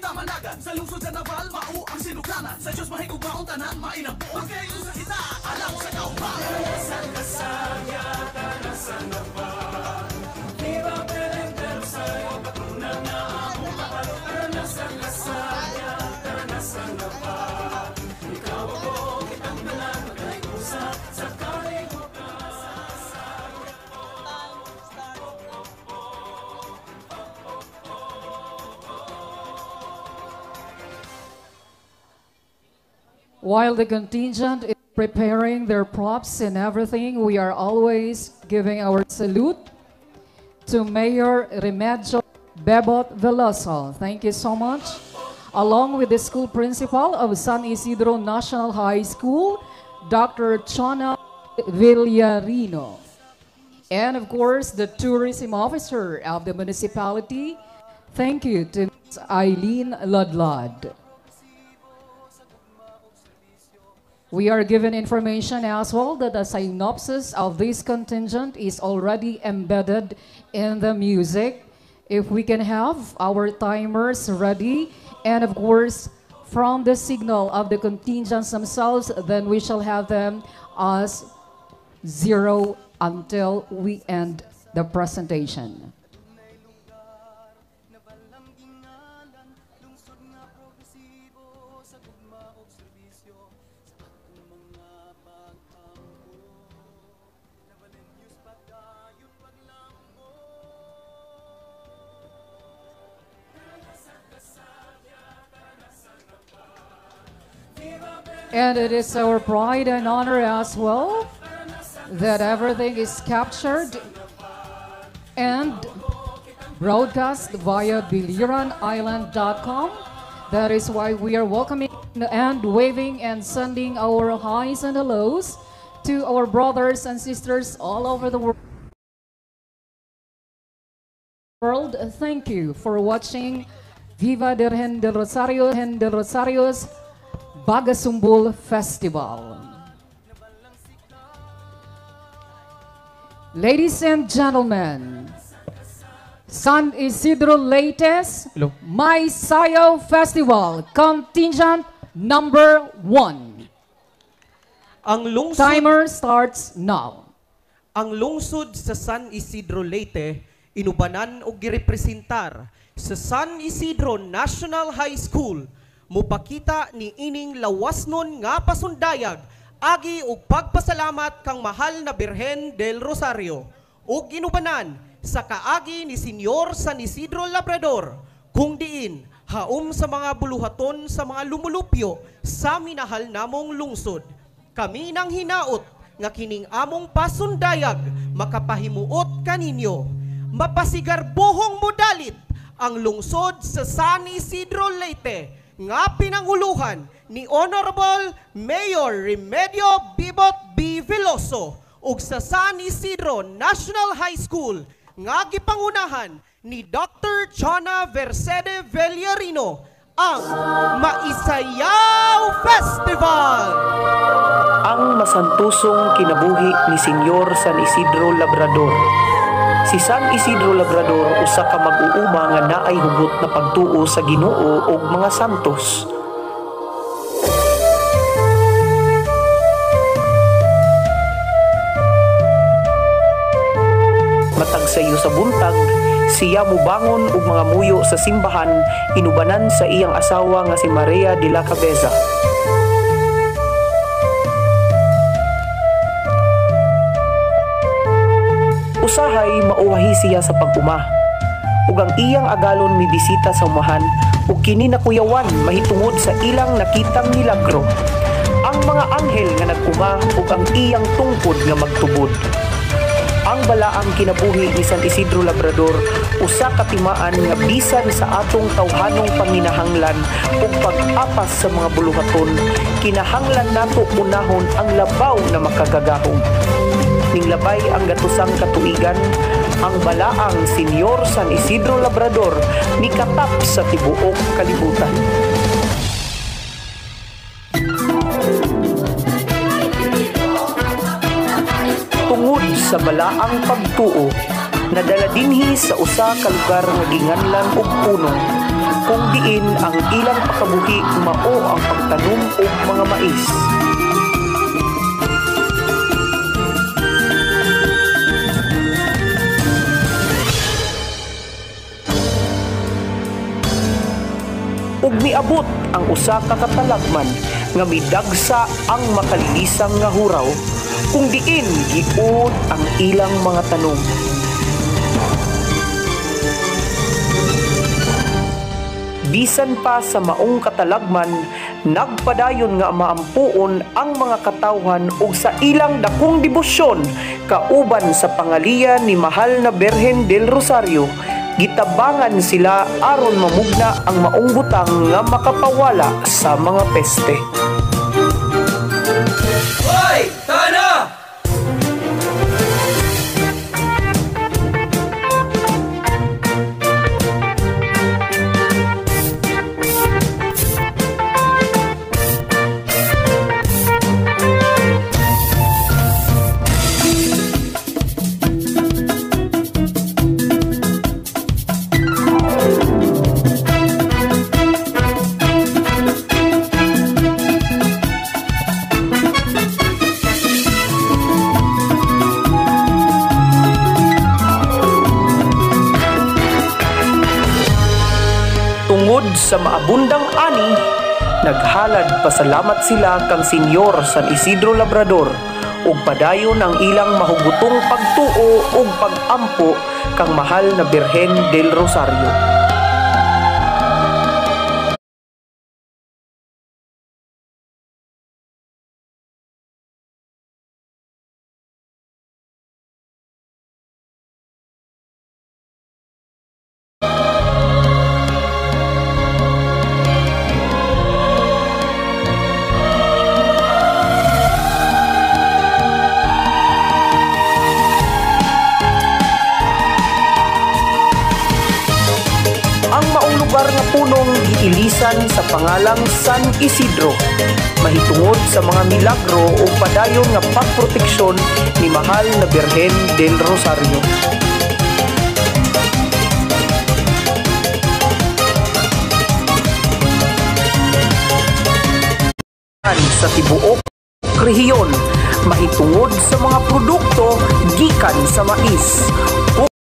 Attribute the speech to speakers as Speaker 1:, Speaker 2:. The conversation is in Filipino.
Speaker 1: kita managan sa lungsod sa Naval, mao ang sinuklanan. Sa Diyos mahigog mauntanan, mainang buo. Magkayo sa kita, alam sa kauban. Karanasan kasaya, karanasan Naval. Viva Belen del Rosario, patrona na among kapalo. Karanasan kasaya, karanasan Naval. Ikaw ako, kitang balan, magkaikusa sa kaligukan.
Speaker 2: While the contingent is preparing their props and everything, we are always giving our salute to Mayor Remedios Bebot Veloso. Thank you so much. Along with the school principal of San Isidro National High School, Dr. Chona Villarino. And of course, the tourism officer of the municipality. Thank you to Ms. Eileen Lodlod. We are given information as well that the synopsis of this contingent is already embedded in the music. If we can have our timers ready, and of course, from the signal of the contingents themselves, then we shall have them as 0 until we end the presentation. And it is our pride and honor as well that everything is captured and broadcast via biliranisland.com. That is why we are welcoming and waving and sending our highs and hellos to our brothers and sisters all over the world. Thank you for watching Viva Virgen del Rosario's Bagasumbul Festival. Ladies and gentlemen, San Isidro Leyte's My Sayaw Festival, contingent number 1.
Speaker 3: Ang lungsod,
Speaker 2: Timer starts now.
Speaker 3: Ang lungsod sa San Isidro Leyte, inubanan o girepresentar sa San Isidro National High School, mupakita ni ining lawasnon nga pasundayag agi og pagpasalamat kang mahal na Birhen del Rosario ug ginubanan sa kaagi ni Senyor San Isidro Labrador kung diin haom sa mga buluhaton sa mga lumulupyo sa minahal namong lungsod. Kami nang hinaot nga kining among pasundayag makapahimuot kaninyo mapasigarbohong modalit ang lungsod sa San Isidro Leyte nga pinanguluhan ni Honorable Mayor Remedio Bebot B. Veloso ug sa San Isidro National High School nga gipangunahan ni Dr. Chona Vercede Villarino ang Maisayaw Festival.
Speaker 4: Ang masantusong kinabuhi ni Senyor San Isidro Labrador. Si San Isidro Labrador usa ka mag-uuma nga naay hugot na pagtuo sa Ginoo ug mga santos. Matag sayo sa buntag, siya mubangon og mga muyo sa simbahan inubanan sa iyang asawa nga si Maria de la Cabeza. Usahay mauwahi siya sa pag-uma. Ug ang iyang agalon mi bisita sa umahan ug kini nakuyawan mahitungod sa ilang nakitang milagro. Ang mga anghel nga nag-uma ug ang iyang tungkod nga magtubod. Ang balaang kinabuhi ni San Isidro Labrador usa ka timaan nga bisan sa atong tawhanong panginahanglan ug pag-apas sa mga buluhaton, kinahanglan nato unahon ang labaw na makagagahom. Ning labay ang gatusang katuigan, ang balaang Senyor San Isidro Labrador mikatap sa tibuok kalibutan. Tungod sa balaang pagtuo, Nadala dinhi sa usa ka lugar nga ginganlan og punong, kung diin ang ilang pakabuhi mao ang pagtanom og mga mais. Ug miabot ang usa ka katalagman nga midagsa ang makalilisang nga huraw, kung diin giud ang ilang mga tanom. Bisan pa sa maong katalagman, nagpadayon nga maampuon ang mga katawhan og sa ilang dakong debosyon kauban sa pangalian ni mahal na Birhen del Rosario. Gitabangan sila aron mamugna ang maong butang nga makapawala sa mga peste.
Speaker 1: Hoy! Tana!
Speaker 4: Tungod sa maabundang ani, naghalad pasalamat sila kang Senyor San Isidro Labrador ug padayon ang ilang mahugutong pagtuo ug pagampo kang mahal na Birhen del Rosario. Ang maong lugar nga punong giilisan sa pangalang San Isidro, mahitungod sa mga milagro o padayon nga pagproteksyon ni mahal na Birhen del Rosario. Sa tibuok rehiyon, mahitungod sa mga produkto gikan sa mais.